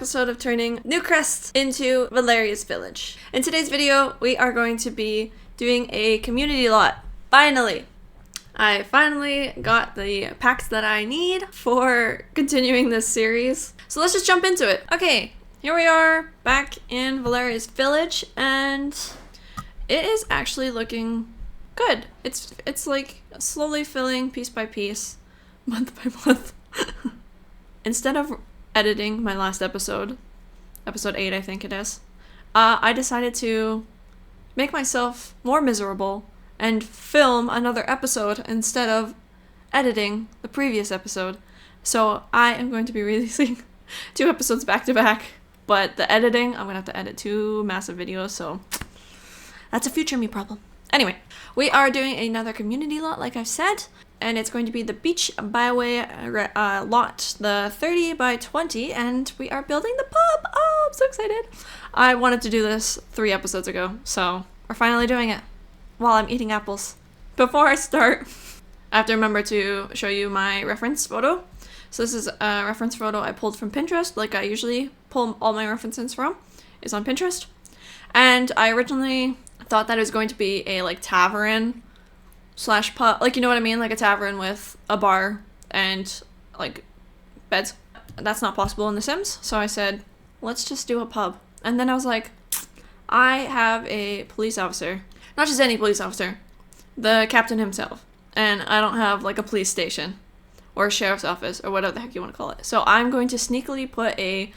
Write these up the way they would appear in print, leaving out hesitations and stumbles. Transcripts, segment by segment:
episode of turning Newcrest into Valeria's village. In today's video, we are going to be doing a community lot. Finally! I finally got the packs that I need for continuing this series. So let's just jump into it. Okay, here we are back in Valeria's village, and it is actually looking good. It's like slowly filling piece by piece, month by month. Instead of editing my last episode 8 I think it is, I decided to make myself more miserable and film another episode instead of editing the previous episode. So I am going to be releasing 2 episodes back to back, but the editing, I'm gonna have to edit 2 massive videos, so that's a future me problem. Anyway, we are doing another community lot, like I've said, and it's going to be the Beach Byway lot, the 30 by 20, and we are building the pub. Oh, I'm so excited. I wanted to do this 3 episodes ago, so we're finally doing it while I'm eating apples. Before I start, I have to remember to show you my reference photo. So this is a reference photo I pulled from Pinterest, like I usually pull all my references from, is on Pinterest. And I originally thought that it was going to be a like tavern slash pub, like, you know what I mean, like a tavern with a bar and like beds. That's not possible in The Sims, so I said, let's just do a pub. And then I was like, I have a police officer, not just any police officer, the captain himself, and I don't have like a police station or a sheriff's office or whatever the heck you want to call it. So I'm going to sneakily put a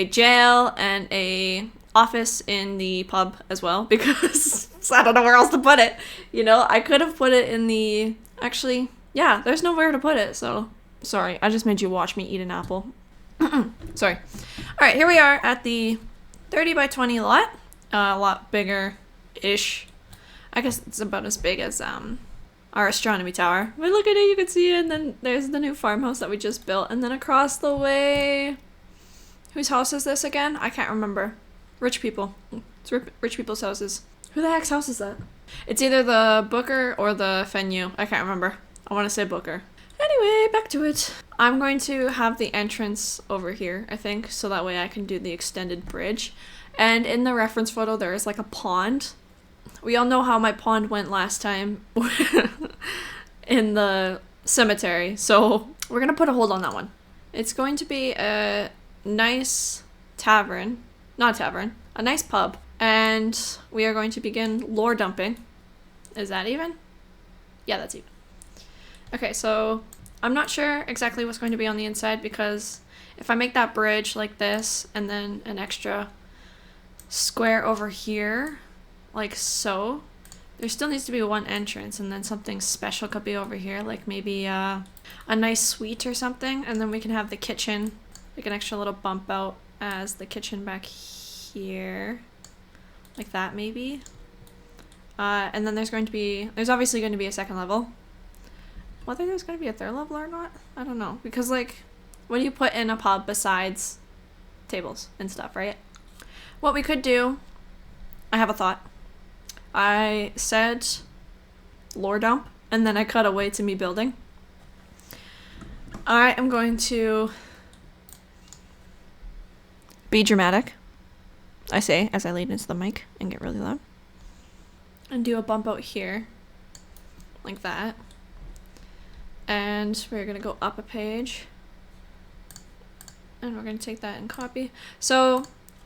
jail and a office in the pub as well, because I don't know where else to put it. You know, I could have put it in the, actually, yeah, there's nowhere to put it, so sorry, I just made you watch me eat an apple. Sorry. Alright, here we are at the 30 by 20 lot, a lot bigger-ish. I guess it's about as big as our astronomy tower. But look at it, you can see it, and then there's the new farmhouse that we just built, and then across the way, whose house is this again? I can't remember. Rich people. It's rich people's houses. Who the heck's house is that? It's either the Booker or the Fenyu. I can't remember. I want to say Booker. Anyway, back to it. I'm going to have the entrance over here, I think, so that way I can do the extended bridge. And in the reference photo, there is like a pond. We all know how my pond went last time in the cemetery, so we're going to put a hold on that one. It's going to be a nice tavern. Not a tavern, a nice pub, and we are going to begin lore dumping. Is that even? Yeah, that's even. Okay, so I'm not sure exactly what's going to be on the inside, because if I make that bridge like this and then an extra square over here, like so, there still needs to be one entrance, and then something special could be over here, like maybe a nice suite or something, and then we can have the kitchen, like an extra little bump out as the kitchen back here, like that maybe. And then there's obviously going to be a second level. Whether there's going to be a third level or not, I don't know, because like, what do you put in a pub besides tables and stuff, right? What we could do, I have a thought. I said lore dump, and then I cut away to me building. I am going to be dramatic, I say, as I lean into the mic and get really loud. And do a bump out here, like that. And we're gonna go up a page. And we're gonna take that and copy. So,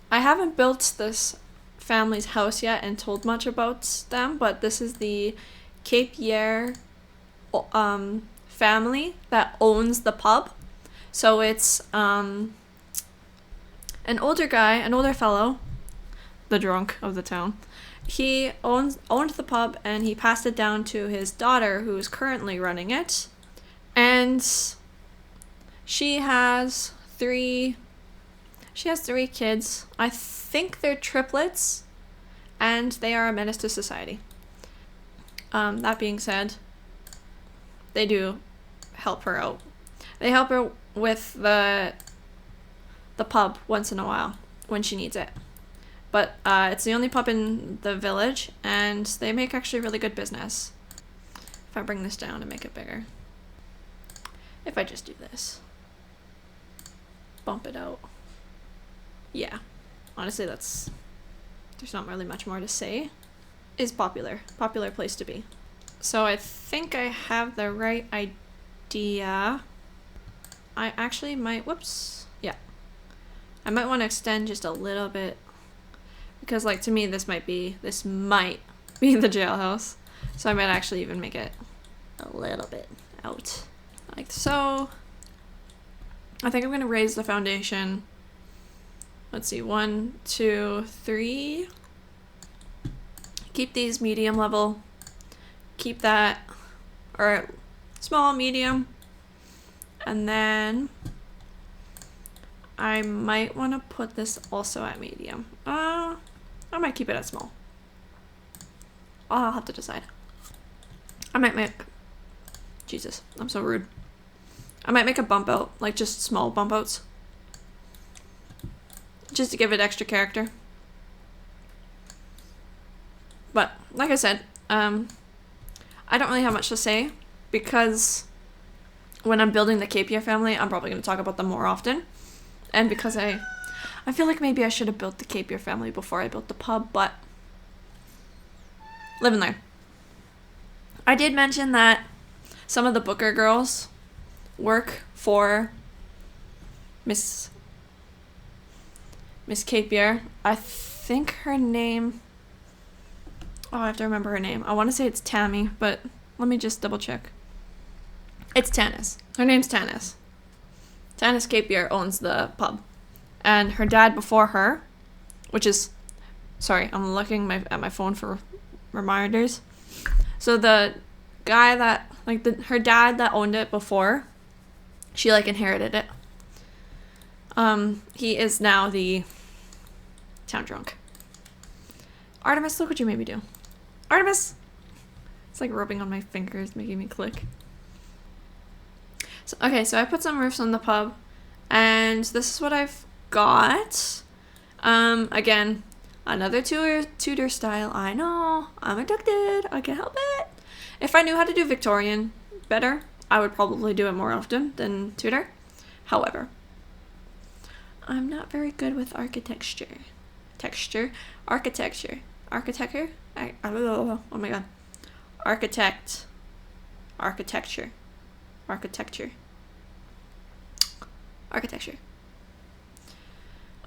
I haven't built this family's house yet and told much about them, but this is the Capier family that owns the pub. So it's an older guy, an older fellow, the drunk of the town. He owned the pub, and he passed it down to his daughter, who's currently running it. And she has 3 kids. I think they're triplets, and they are a menace to society. That being said, they do help her out. They help her with the pub once in a while when she needs it. But it's the only pub in the village, and they make actually really good business. If I bring this down and make it bigger. If I just do this. Bump it out. yeah, honestly, there's not really much more to say. Is popular place to be. So I think I have the right idea. I actually might, whoops, yeah. I might want to extend just a little bit, because like to me this might be the jailhouse. So I might actually even make it a little bit out, like so. I think I'm gonna raise the foundation. Let's see, 1, 2, 3. Keep these medium level. Keep that, or small, medium. And then I might want to put this also at medium. I might keep it at small. I'll have to decide. I might make, Jesus, I'm so rude. I might make a bump out, like just small bump outs. Just to give it extra character. But, like I said, I don't really have much to say, because when I'm building the Capier family, I'm probably going to talk about them more often. And because I feel like maybe I should have built the Capier family before I built the pub, but live and learn. I did mention that some of the Booker girls work for Miss Capier. I think her name, oh, I have to remember her name. I want to say it's Tammy, but let me just double check. It's Tanis. Her name's Tanis. Tanis Capier owns the pub. And her dad before her, which is, sorry, I'm looking at my phone for reminders. So the guy that, like her dad that owned it before, she like inherited it. He is now the town drunk. Artemis, look what you made me do. Artemis! It's like rubbing on my fingers, making me click. So, okay, so I put some roofs on the pub, and this is what I've got. Again, another Tudor style. I know, I'm addicted. I can't help it. If I knew how to do Victorian better, I would probably do it more often than Tudor. However, I'm not very good with architecture. Architecture. Oh my god. Architecture.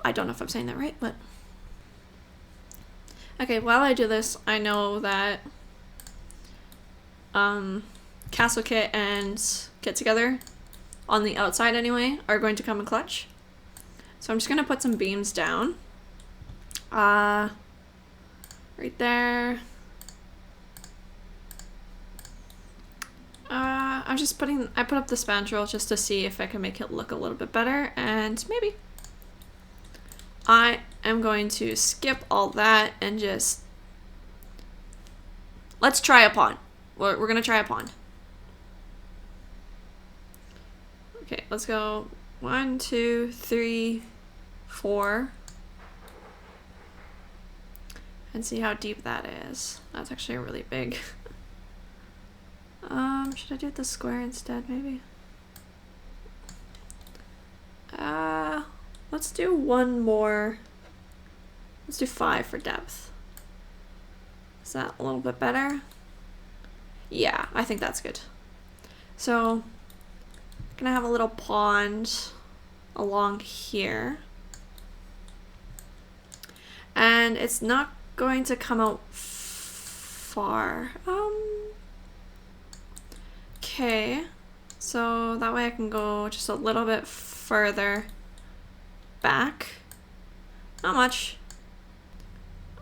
I don't know if I'm saying that right, but okay, while I do this, I know that Castle Kit and Get Together, on the outside anyway, are going to come in clutch. So I'm just gonna put some beams down. Right there. I put up the spandrel just to see if I can make it look a little bit better, and maybe. I am going to skip all that and just, let's try a pond. We're gonna try a pond. Okay, let's go 1, 2, 3, 4. And see how deep that is. That's actually really big. Should I do the square instead, maybe? Let's do one more. Let's do 5 for depth. Is that a little bit better? Yeah, I think that's good. So, I'm gonna have a little pond along here. And it's not going to come out far. Okay, so that way I can go just a little bit further back. Not much.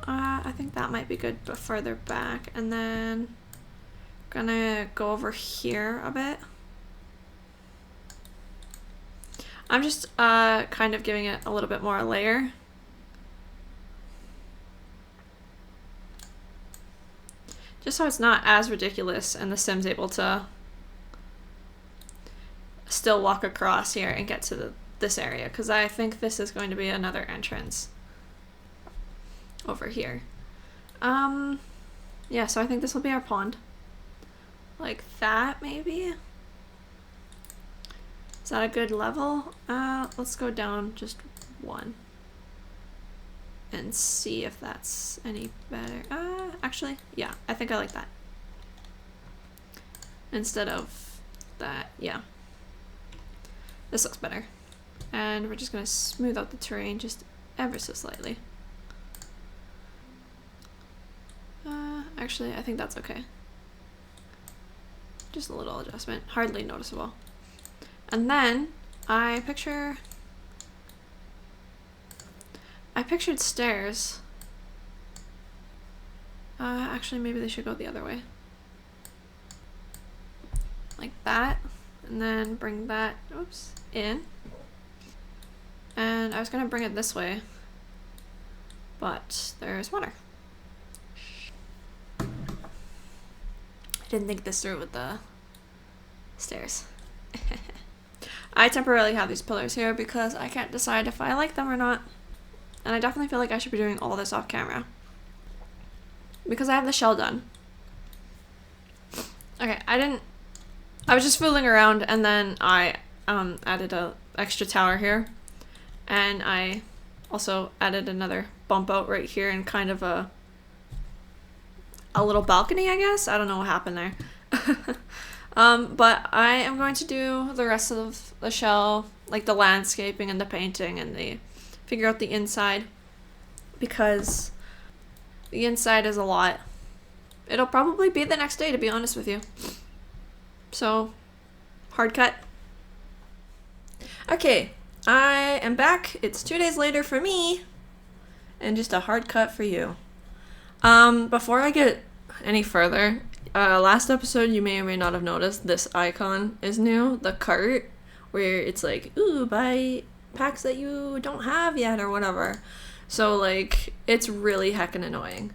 I think that might be good, but further back. And then gonna go over here a bit. I'm just kind of giving it a little bit more layer. Just so it's not as ridiculous and the Sim's able to still walk across here and get to this area, because I think this is going to be another entrance over here. Yeah, so I think this will be our pond. Like that, maybe? Is that a good level? Let's go down just 1. and see if that's any better. Actually, yeah, I think I like that. Instead of that, yeah. This looks better. And we're just gonna smooth out the terrain just ever so slightly. Actually, I think that's okay. Just a little adjustment, hardly noticeable. And then I pictured stairs. Actually, maybe they should go the other way. Like that. And then bring that, oops, in. And I was gonna bring it this way, but there's water. I didn't think this through with the stairs. I temporarily have these pillars here because I can't decide if I like them or not. And I definitely feel like I should be doing all this off camera. Because I have the shell done. Okay, I was just fooling around and then I added a extra tower here. And I also added another bump out right here and kind of a little balcony, I guess. I don't know what happened there. But I am going to do the rest of the shell, like the landscaping and the painting and figure out the inside, because the inside is a lot. It'll probably be the next day, to be honest with you. So, hard cut. Okay, I am back. It's 2 days later for me, and just a hard cut for you. Before I get any further, last episode you may or may not have noticed this icon is new, the cart, where it's like, ooh, buy packs that you don't have yet or whatever. So like, it's really heckin' annoying.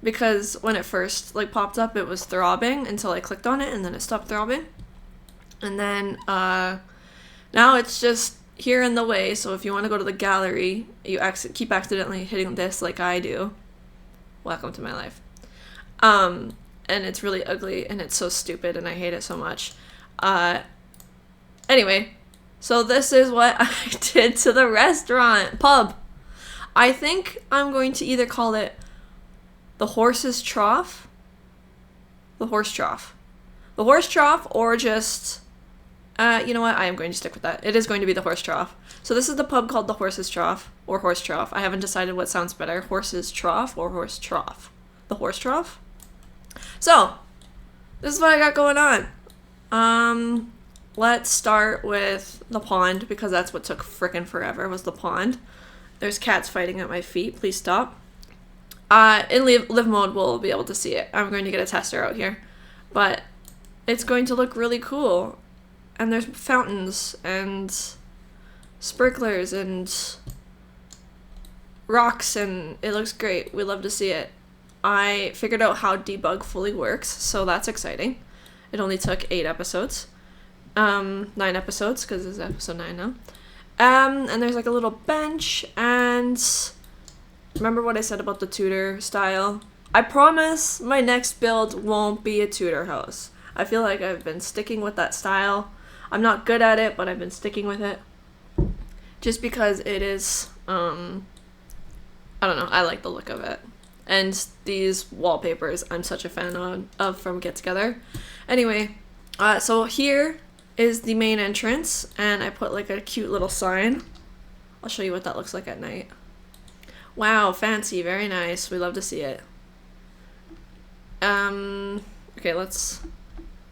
Because when it first like popped up, it was throbbing until I clicked on it and then it stopped throbbing. And then now it's just here in the way, so if you want to go to the gallery, you keep accidentally hitting this like I do. Welcome to my life. And it's really ugly and it's so stupid and I hate it so much. Anyway, so this is what I did to the pub. I think I'm going to either call it the Horse's Trough. The Horse Trough. The Horse Trough, or just, you know what, I am going to stick with that. It is going to be the Horse Trough. So this is the pub called the Horse's Trough, or Horse Trough. I haven't decided what sounds better, Horse's Trough or Horse Trough. The Horse Trough? So, this is what I got going on. Let's start with the pond, because that's what took frickin' forever, was the pond. There's cats fighting at my feet, please stop. In live mode, we'll be able to see it. I'm going to get a tester out here. But it's going to look really cool. And there's fountains and sprinklers and rocks, and it looks great. We love to see it. I figured out how debug fully works, so that's exciting. It only took 8 episodes. 9 episodes, because this is episode 9 now. And there's like a little bench, and remember what I said about the Tudor style? I promise my next build won't be a Tudor house. I feel like I've been sticking with that style. I'm not good at it, but I've been sticking with it. Just because it is, I don't know, I like the look of it. And these wallpapers I'm such a fan of from Get Together. Anyway, so here is the main entrance, and I put like a cute little sign. I'll show you what that looks like at night. Wow, fancy, very nice. We love to see it. Okay, let's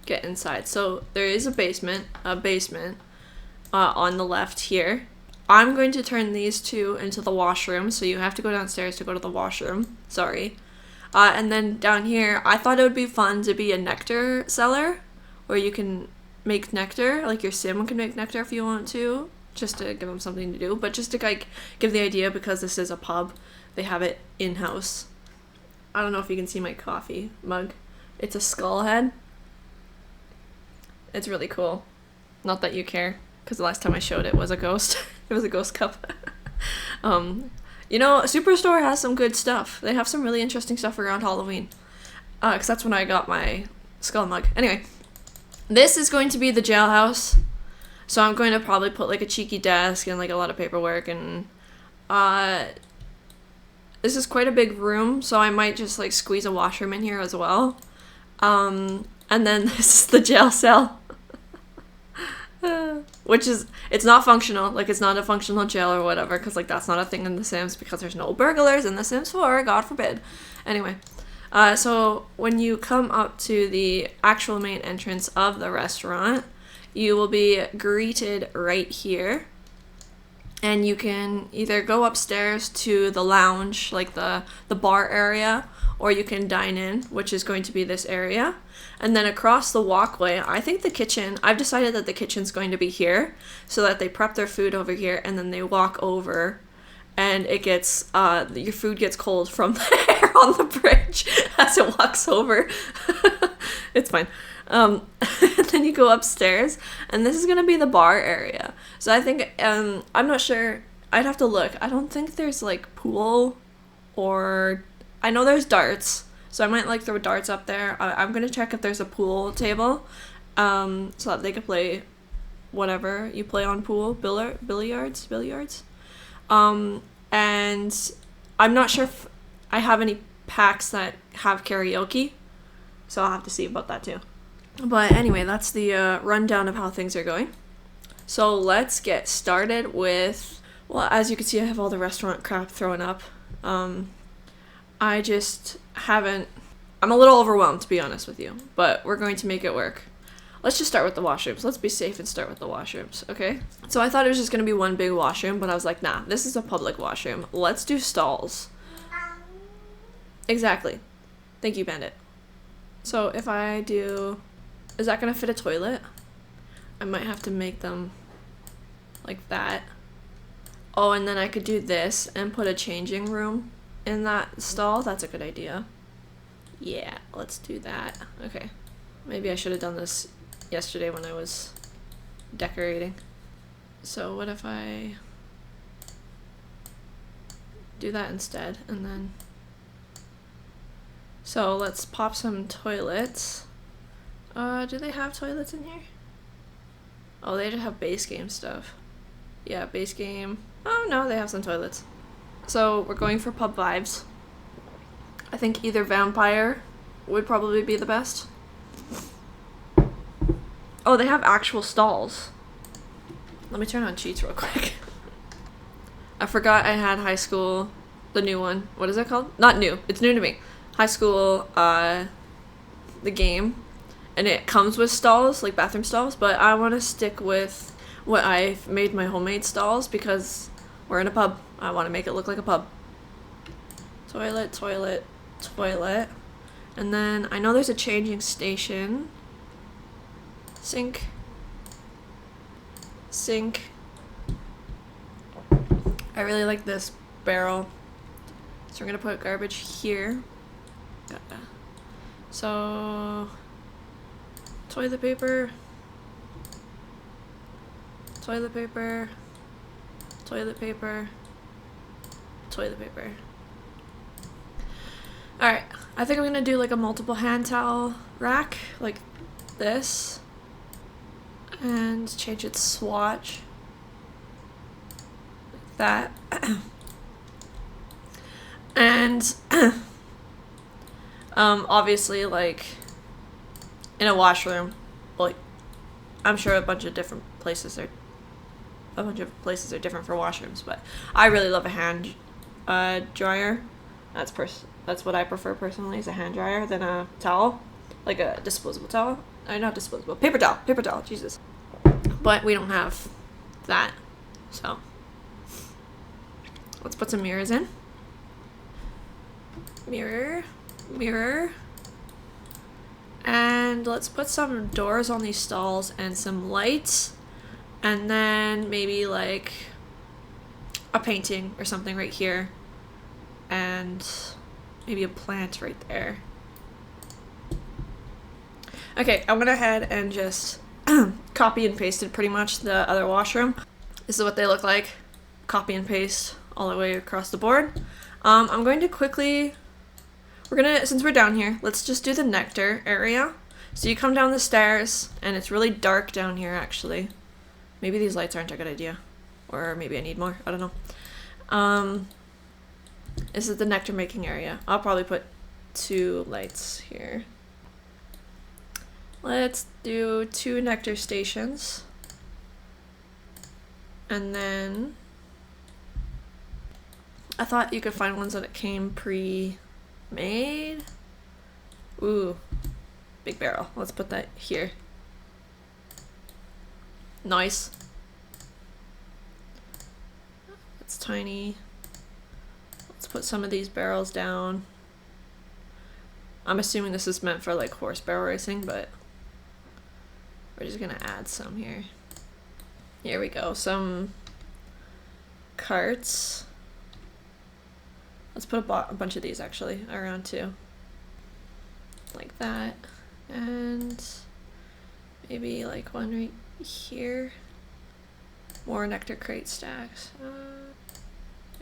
get inside. So there is a basement on the left here. I'm going to turn these two into the washroom, so you have to go downstairs to go to the washroom. Sorry. And then down here, I thought it would be fun to be a nectar cellar, where you can make nectar, like your sim can make nectar if you want to, just to give them something to do, but just to like give the idea, because this is a pub, they have it in-house. I don't know if you can see my coffee mug. It's a skull head. It's really cool. Not that you care, because the last time I showed it was a ghost. It was a ghost cup. You know, Superstore has some good stuff. They have some really interesting stuff around Halloween. Because that's when I got my skull mug. Anyway, this is going to be the jailhouse. So I'm going to probably put like a cheeky desk and like a lot of paperwork and This is quite a big room, so I might just like squeeze a washroom in here as well. And then this is the jail cell. Which is, it's not functional, like it's not a functional jail or whatever, because like that's not a thing in The Sims, because there's no burglars in The Sims 4, God forbid. Anyway, so when you come up to the actual main entrance of the restaurant, you will be greeted right here. And you can either go upstairs to the lounge, like the bar area, or you can dine in, which is going to be this area. And then across the walkway, I think the kitchen, I've decided that the kitchen's going to be here, so that they prep their food over here, and then they walk over, and it gets, your food gets cold from there on the bridge as it walks over. It's fine. And then you go upstairs, and this is going to be the bar area. So I think, I'm not sure, I'd have to look. I don't think there's like pool, or I know there's darts, so I might like throw darts up there. I'm going to check if there's a pool table, so that they could play whatever you play on pool, billiards. And I'm not sure if I have any packs that have karaoke, so I'll have to see about that too. But anyway, that's the rundown of how things are going. So let's get started with, well, as you can see, I have all the restaurant crap thrown up. I just haven't, I'm a little overwhelmed, to be honest with you, but we're going to make it work. Let's just start with the washrooms. Let's be safe and start with the washrooms, okay? So I thought it was just going to be one big washroom, but I was like, nah, this is a public washroom. Let's do stalls. Exactly. Thank you, Bandit. So if I do, is that going to fit a toilet? I might have to make them like that. Oh, and then I could do this and put a changing room in that stall. That's a good idea. Yeah, let's do that. Okay. Maybe I should have done this yesterday when I was decorating. So what if I do that instead, and then... So let's pop some toilets. Do they have toilets in here? Oh, they just have base game stuff. Yeah, base game. Oh no, they have some toilets. So we're going for pub vibes. I think either vampire would probably be the best. Oh, they have actual stalls. Let me turn on cheats real quick. I forgot I had high school, the new one. What is it called? Not new. It's new to me. High school, the game. And it comes with stalls, like bathroom stalls, but I want to stick with what I've made my homemade stalls because we're in a pub. I want to make it look like a pub. Toilet, toilet, toilet. And then I know there's a changing station. Sink. Sink. I really like this barrel. So we're going to put garbage here. So... toilet paper, toilet paper, toilet paper, toilet paper. Alright, I think I'm gonna do like a multiple hand towel rack, like this, and change its swatch, like that. And, obviously, like, in a washroom, like, I'm sure a bunch of places are different for washrooms, but I really love a hand dryer. That's what I prefer personally, is a hand dryer than a towel, like a disposable towel. Not disposable, paper towel, Jesus. But we don't have that, so let's put some mirrors in. Mirror. And let's put some doors on these stalls and some lights, and then maybe like a painting or something right here, and maybe a plant right there. Okay, I went ahead and just copy and pasted pretty much the other washroom. This is what they look like. Copy and paste all the way across the board. I'm going to quickly... since we're down here, let's just do the nectar area. So you come down the stairs, and it's really dark down here, actually. Maybe these lights aren't a good idea. Or maybe I need more, I don't know. This is the nectar making area. I'll probably put 2 lights here. Let's do 2 nectar stations. And then I thought you could find ones that it came pre-made. Ooh, big barrel. Let's put that here. Nice. It's tiny. Let's put some of these barrels down. I'm assuming this is meant for like horse barrel racing, but we're just gonna add some here. Here we go. Some carts. Let's put a bunch of these actually around too. Like that. And maybe like one right here. More nectar crate stacks.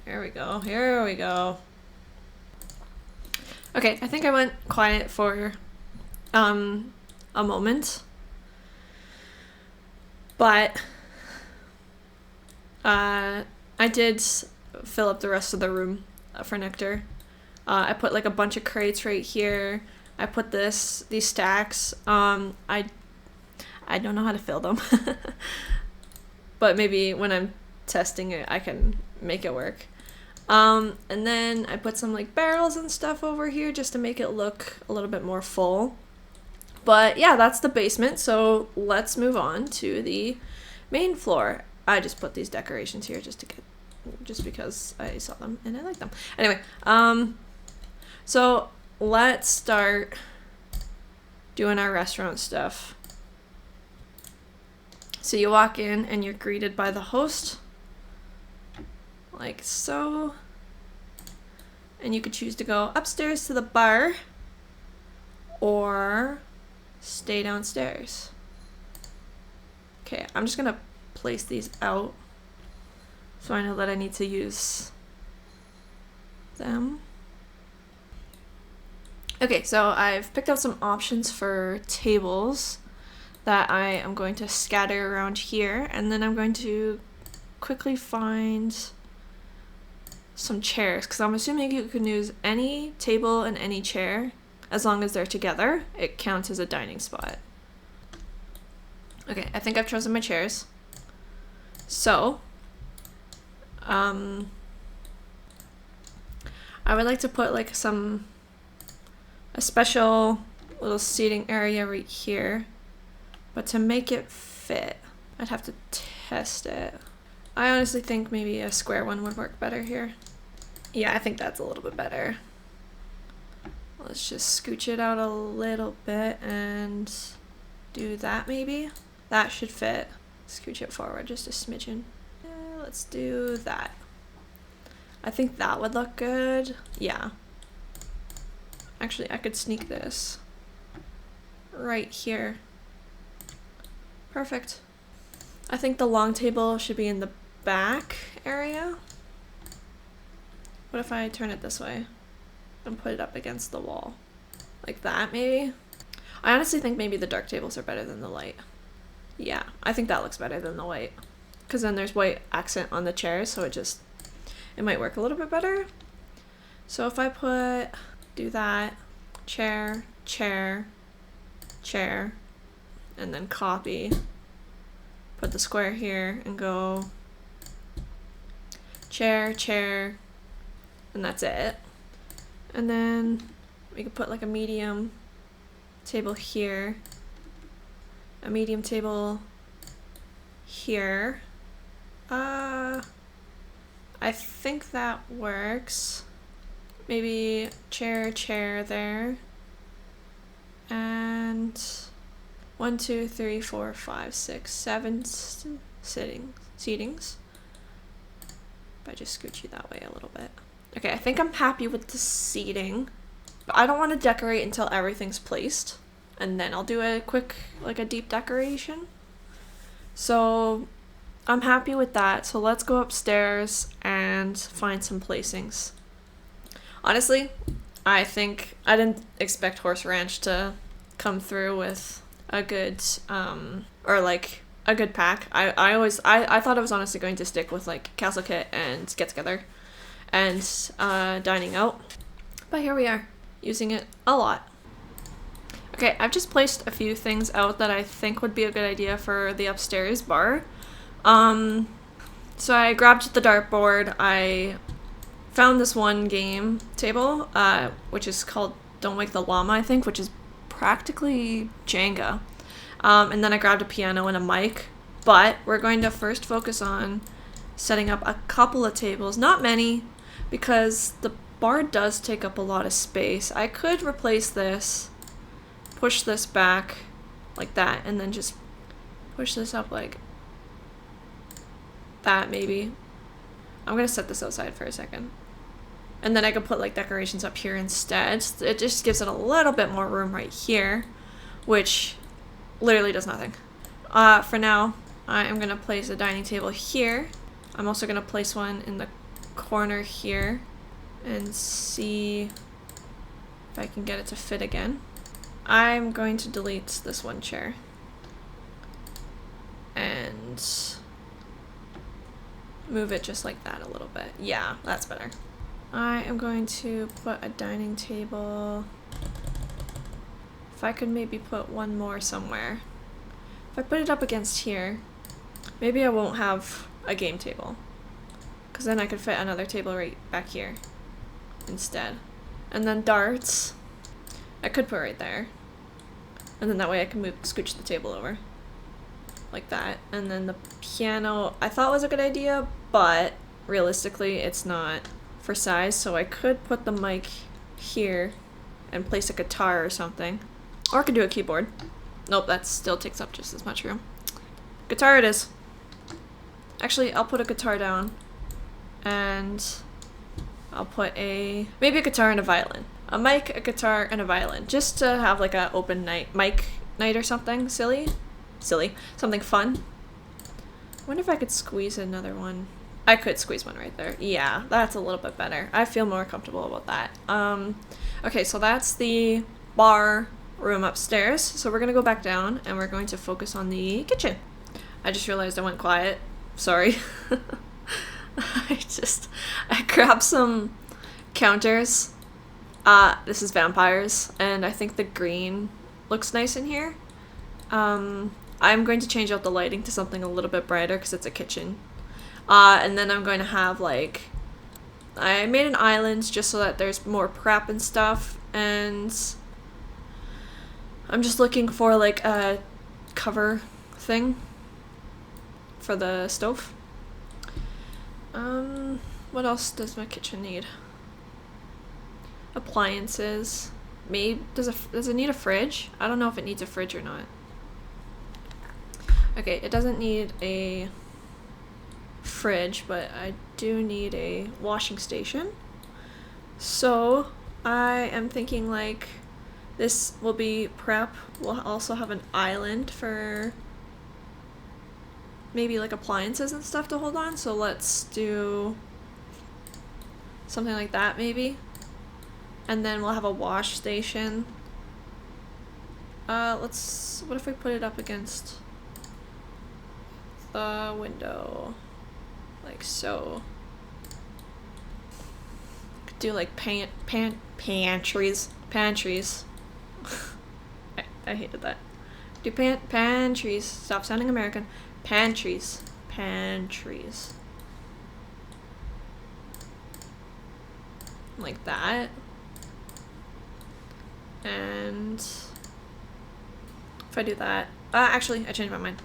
Here we go. Here we go. Okay, I think I went quiet for a moment. But I did fill up the rest of the room for nectar. I put like a bunch of crates right here. I put these stacks. I don't know how to fill them. But maybe when I'm testing it, I can make it work. And then I put some like barrels and stuff over here just to make it look a little bit more full. But yeah, that's the basement. So let's move on to the main floor. I just put these decorations here just because I saw them and I like them. Anyway, so let's start doing our restaurant stuff. So you walk in and you're greeted by the host, like so. And you could choose to go upstairs to the bar or stay downstairs. Okay, I'm just gonna place these out so I know that I need to use them. Okay, so I've picked out some options for tables that I am going to scatter around here, and then I'm going to quickly find some chairs, because I'm assuming you can use any table and any chair as long as they're together. It counts as a dining spot. Okay, I think I've chosen my chairs. So, I would like to put like a special little seating area right here, but to make it fit, I'd have to test it. I honestly think maybe a square one would work better here. Yeah, I think that's a little bit better. Let's just scooch it out a little bit and do that maybe. That should fit. Scooch it forward just a smidgen. Yeah, let's do that. I think that would look good. Yeah. Actually, I could sneak this right here. Perfect. I think the long table should be in the back area. What if I turn it this way and put it up against the wall? Like that, maybe? I honestly think maybe the dark tables are better than the light. Yeah, I think that looks better than the white. Because then there's white accent on the chairs, so it might work a little bit better. So if I do that, chair, chair, chair, and then copy, put the square here and go chair, chair, and that's it. And then we could put like a medium table here, a medium table here. I think that works. Maybe chair, chair there. And 1, 2, 3, 4, 5, 6, 7 seatings. If I just scooch you that way a little bit. Okay, I think I'm happy with the seating. But I don't want to decorate until everything's placed. And then I'll do a quick, like a deep decoration. So I'm happy with that. So let's go upstairs and find some placings. Honestly, I think I didn't expect Horse Ranch to come through with a good, or like a good pack. I thought I was honestly going to stick with like Castle Kit and Get Together and Dining Out. But here we are, using it a lot. Okay, I've just placed a few things out that I think would be a good idea for the upstairs bar. So I grabbed the dartboard, I found this one game table, which is called Don't Wake the Llama, I think, which is practically Jenga. And then I grabbed a piano and a mic, but we're going to first focus on setting up a couple of tables, not many, because the bar does take up a lot of space. I could replace this, push this back like that, and then just push this up like that maybe. I'm gonna set this outside for a second. And then I could put like decorations up here instead. It just gives it a little bit more room right here, which literally does nothing. For now, I am gonna place a dining table here. I'm also gonna place one in the corner here and see if I can get it to fit again. I'm going to delete this one chair and move it just like that a little bit. Yeah, that's better. I am going to put a dining table. If I could maybe put one more somewhere. If I put it up against here, maybe I won't have a game table, because then I could fit another table right back here instead. And then darts, I could put right there. And then that way I can scooch the table over. Like that. And then the piano, I thought was a good idea, but realistically it's not for size, so I could put the mic here and place a guitar or something. Or I could do a keyboard. Nope, that still takes up just as much room. Guitar it is. Actually, I'll put a guitar down and I'll put maybe a guitar and a violin. A mic, a guitar, and a violin. Just to have like a open mic night or something silly. Something fun. I wonder if I could squeeze another one. I could squeeze one right there. Yeah, that's a little bit better. I feel more comfortable about that. Okay, so that's the bar room upstairs. So we're gonna go back down and we're going to focus on the kitchen. I just realized I went quiet. Sorry. I grabbed some counters. This is vampires, and I think the green looks nice in here. I'm going to change out the lighting to something a little bit brighter because it's a kitchen. And then I'm going to have like, I made an island just so that there's more prep and stuff, and I'm just looking for like a cover thing for the stove. What else does my kitchen need? Appliances. Maybe does it need a fridge? I don't know if it needs a fridge or not. Okay, it doesn't need a fridge, but I do need a washing station. So I am thinking like this will be prep. We'll also have an island for maybe like appliances and stuff to hold on. So let's do something like that maybe. And then we'll have a wash station. What if we put it up against the window? Like so. Could do like pantries. I hated that. Do pantries. Stop sounding American. Pantries. Like that. And if I do that, actually, I changed my mind.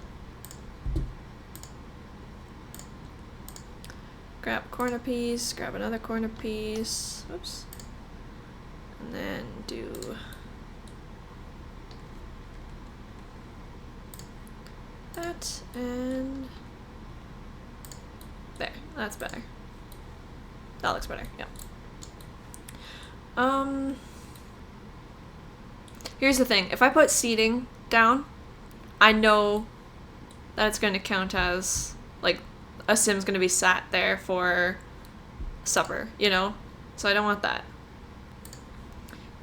Grab a corner piece, grab another corner piece, oops, and then do that, and there, that's better. That looks better, yeah. Here's the thing, if I put seating down, I know that it's going to count as, like, a sim's going to be sat there for supper, you know? So I don't want that.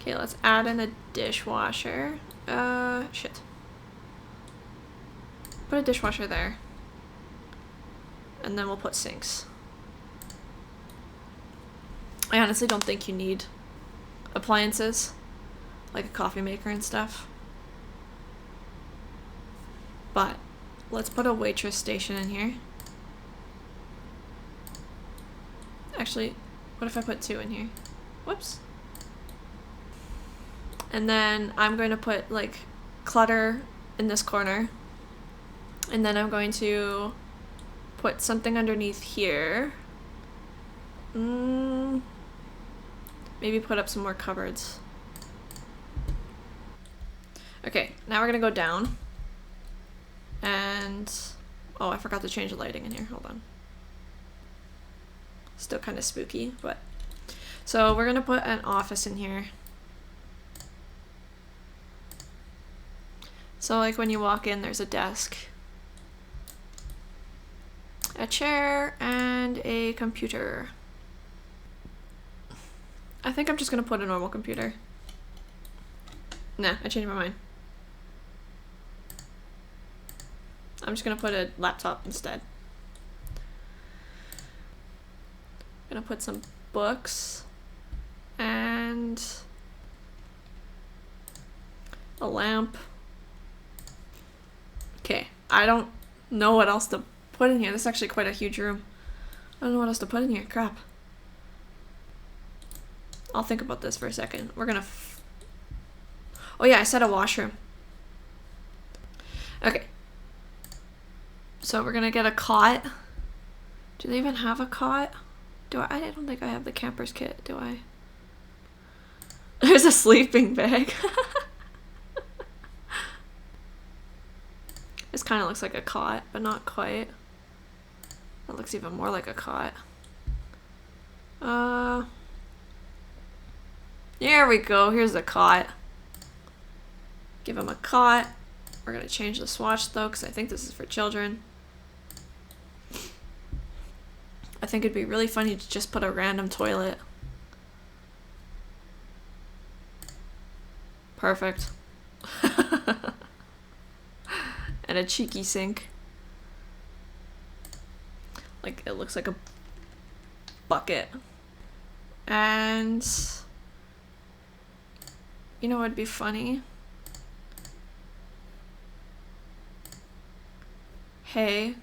Okay, let's add in a dishwasher. Shit. Put a dishwasher there. And then we'll put sinks. I honestly don't think you need appliances, like a coffee maker and stuff. But let's put a waitress station in here. Actually, what if I put 2 in here? Whoops. And then I'm going to put like clutter in this corner. And then I'm going to put something underneath here. Maybe put up some more cupboards. Okay, now we're gonna go down. And, oh, I forgot to change the lighting in here. Hold on. Still kind of spooky, but. So we're gonna put an office in here. So like when you walk in, there's a desk, a chair, and a computer. I think I'm just gonna put a normal computer. Nah, I changed my mind. I'm just gonna put a laptop instead. I'm gonna put some books and a lamp. Okay, I don't know what else to put in here. This is actually quite a huge room. I don't know what else to put in here. Crap. I'll think about this for a second. We're gonna oh yeah, I said a washroom. Okay. So we're gonna get a cot. Do they even have a cot? I don't think I have the camper's kit, do I? There's a sleeping bag. This kind of looks like a cot, but not quite. That looks even more like a cot. There we go. Here's a cot. Give him a cot. We're gonna change the swatch though, because I think this is for children. I think it'd be really funny to just put a random toilet. Perfect. And a cheeky sink. Like, it looks like a bucket. And you know what'd be funny? Hay.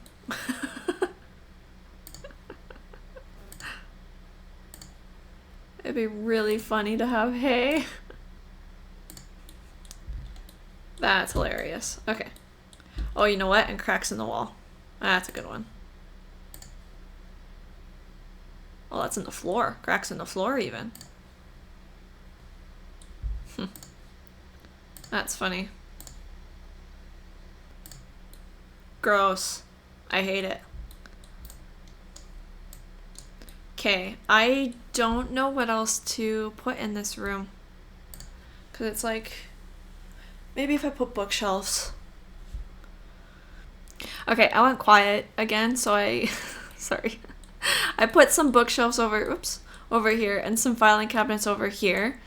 It'd be really funny to have hay. That's hilarious. Okay. Oh, you know what? And cracks in the wall. That's a good one. Oh, that's in the floor. Cracks in the floor even. That's funny. Gross. I hate it. Okay, I don't know what else to put in this room. Because it's like, maybe if I put bookshelves. Okay, I went quiet again, so sorry. I put some bookshelves over here and some filing cabinets over here.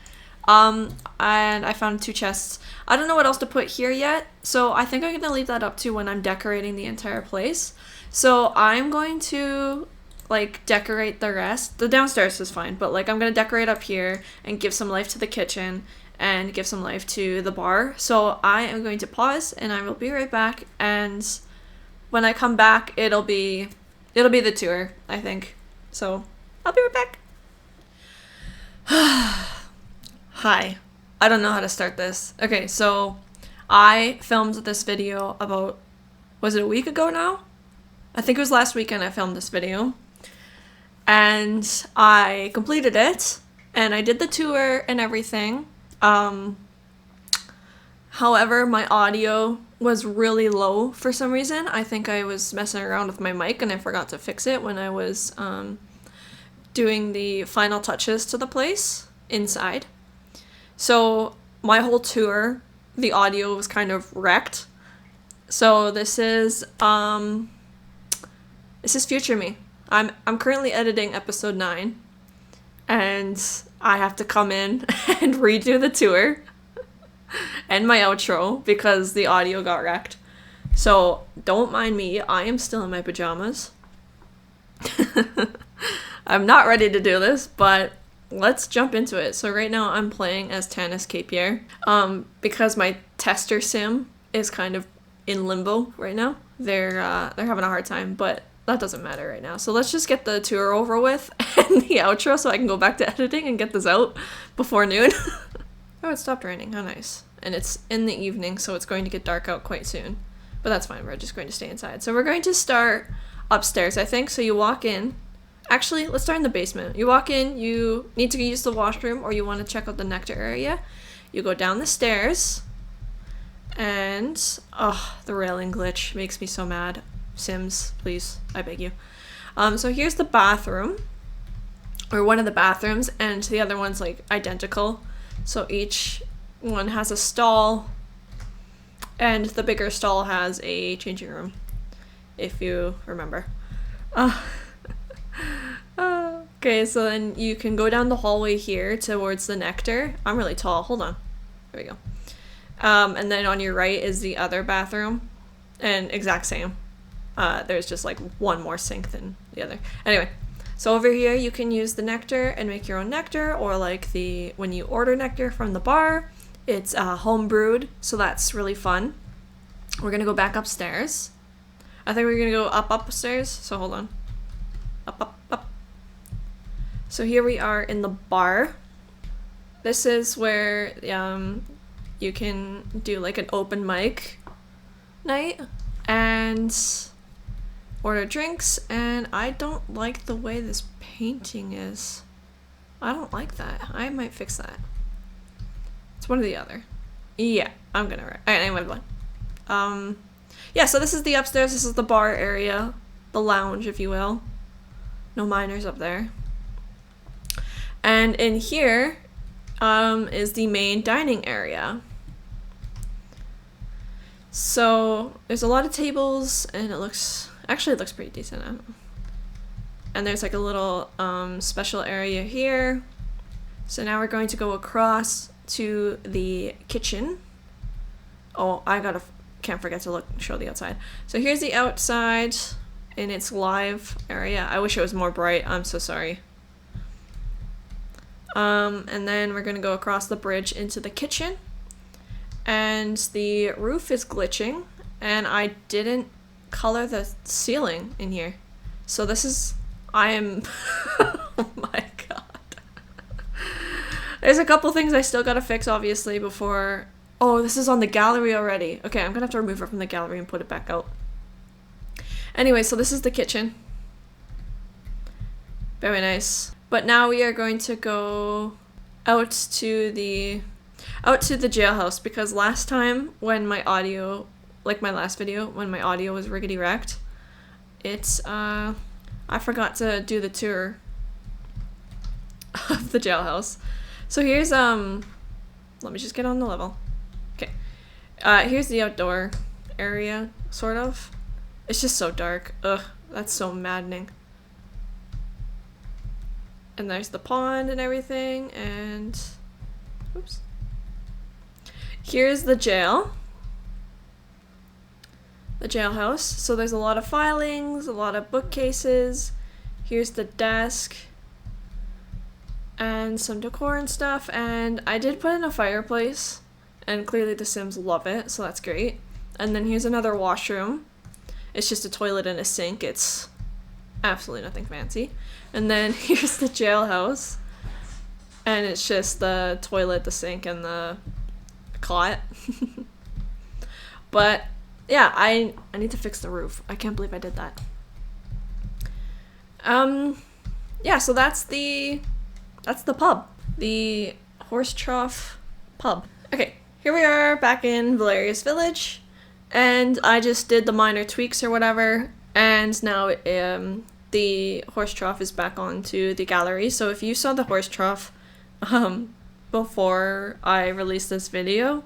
And I found 2 chests. I don't know what else to put here yet, so I think I'm gonna leave that up to when I'm decorating the entire place. So I'm going to like decorate the rest. The downstairs is fine, but like I'm gonna decorate up here and give some life to the kitchen and give some life to the bar. So I am going to pause and I will be right back, and when I come back it'll be the tour, I think. So I'll be right back. Hi. I don't know how to start this. Okay, so I filmed this video about, was it a week ago now? I think it was last weekend I filmed this video. And I completed it, and I did the tour and everything. However, my audio was really low for some reason. I think I was messing around with my mic and I forgot to fix it when I was doing the final touches to the place inside. So my whole tour, the audio was kind of wrecked. So this is future me. I'm currently editing episode 9, and I have to come in and redo the tour and my outro because the audio got wrecked. So don't mind me, I am still in my pajamas. I'm not ready to do this, but let's jump into it. So right now I'm playing as Tannis Capier, because my tester sim is kind of in limbo right now. They're having a hard time, but that doesn't matter right now. So let's just get the tour over with and the outro so I can go back to editing and get this out before noon. Oh, it stopped raining. How nice. And it's in the evening, so it's going to get dark out quite soon. But that's fine. We're just going to stay inside. So we're going to start upstairs, I think. So you walk in. Actually, let's start in the basement. You walk in, you need to use the washroom, or you want to check out the nectar area. You go down the stairs, and oh, the railing glitch makes me so mad. Sims, please, I beg you. So here's the bathroom, or one of the bathrooms, and the other one's like identical. So each one has a stall, and the bigger stall has a changing room, if you remember. Okay, so then you can go down the hallway here towards the nectar. I'm really tall. Hold on. There we go. And then on your right is the other bathroom. And exact same. There's just like one more sink than the other. Anyway, so over here you can use the nectar and make your own nectar, or like when you order nectar from the bar, it's home brewed, so that's really fun. We're gonna go back upstairs. I think we're gonna go upstairs, so hold on. Up. So here we are in the bar. This is where you can do like an open mic night and order drinks, and I don't like the way this painting is. I don't like that. I might fix that. It's one or the other. Yeah, I'm gonna write. Alright, anyway, yeah, so this is the upstairs, this is the bar area, the lounge, if you will. No minors up there. And in here is the main dining area. So there's a lot of tables, and it looks pretty decent. And there's like a little special area here. So now we're going to go across to the kitchen. Oh, can't forget to show the outside. So here's the outside in its live area. I wish it was more bright. I'm so sorry. And then we're gonna go across the bridge into the kitchen, and the roof is glitching, and I didn't color the ceiling in here. So oh my god. There's a couple things I still gotta fix, obviously, before. Oh, this is on the gallery already. Okay, I'm gonna have to remove it from the gallery and put it back out. Anyway, so this is the kitchen. Very nice. But now we are going to go out to the jailhouse, because last time when my audio, like my last video, when my audio was rickety wrecked, I forgot to do the tour of the jailhouse. So here's let me just get on the level. Okay. Here's the outdoor area, sort of. It's just so dark. Ugh, that's so maddening. And there's the pond and everything, and oops. Here's the jailhouse. So there's a lot of filings, a lot of bookcases. Here's the desk and some decor and stuff, and I did put in a fireplace, and clearly the Sims love it, so that's great. And then here's another washroom. It's just a toilet and a sink. It's absolutely nothing fancy. And then here's the jailhouse, and it's just the toilet, the sink, and the cot. But yeah, I need to fix the roof. I can't believe I did that. Yeah, so that's the pub, the Horse Trough pub. Okay, here we are back in Valeria's Village, and I just did the minor tweaks or whatever, and now the horse trough is back onto the gallery. So if you saw the horse trough before I released this video,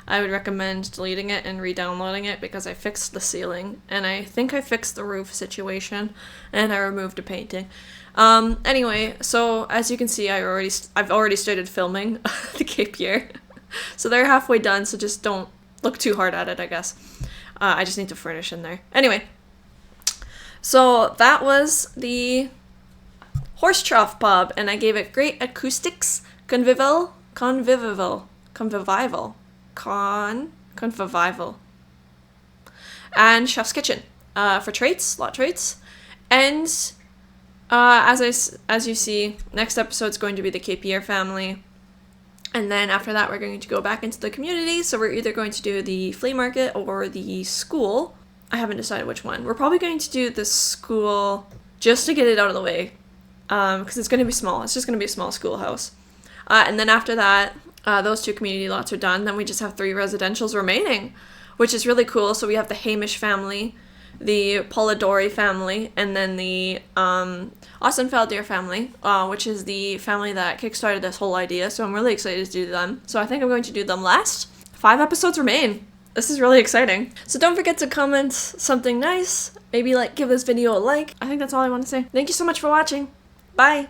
I would recommend deleting it and re-downloading it, because I fixed the ceiling, and I think I fixed the roof situation, and I removed a painting. Anyway, so as you can see, I've already started filming the Capier. So they're halfway done, so just don't look too hard at it, I guess. I just need to furnish in there. Anyway, so that was the Horse Trough pub, and I gave it great acoustics, convivial, and chef's kitchen for traits, lot traits, and as you see, next episode's going to be the Capier family, and then after that we're going to go back into the community. So we're either going to do the flea market or the school. I haven't decided which one. We're probably going to do the school just to get it out of the way, because it's going to be small. It's just going to be a small schoolhouse. And then after that, those 2 community lots are done. Then we just have 3 residentials remaining, which is really cool. So we have the Hamish family, the Polidori family, and then the Ostenfeldier family, which is the family that kickstarted this whole idea. So I'm really excited to do them. So I think I'm going to do them last. 5 episodes remain. This is really exciting. So don't forget to comment something nice. Maybe give this video a like. I think that's all I want to say. Thank you so much for watching. Bye!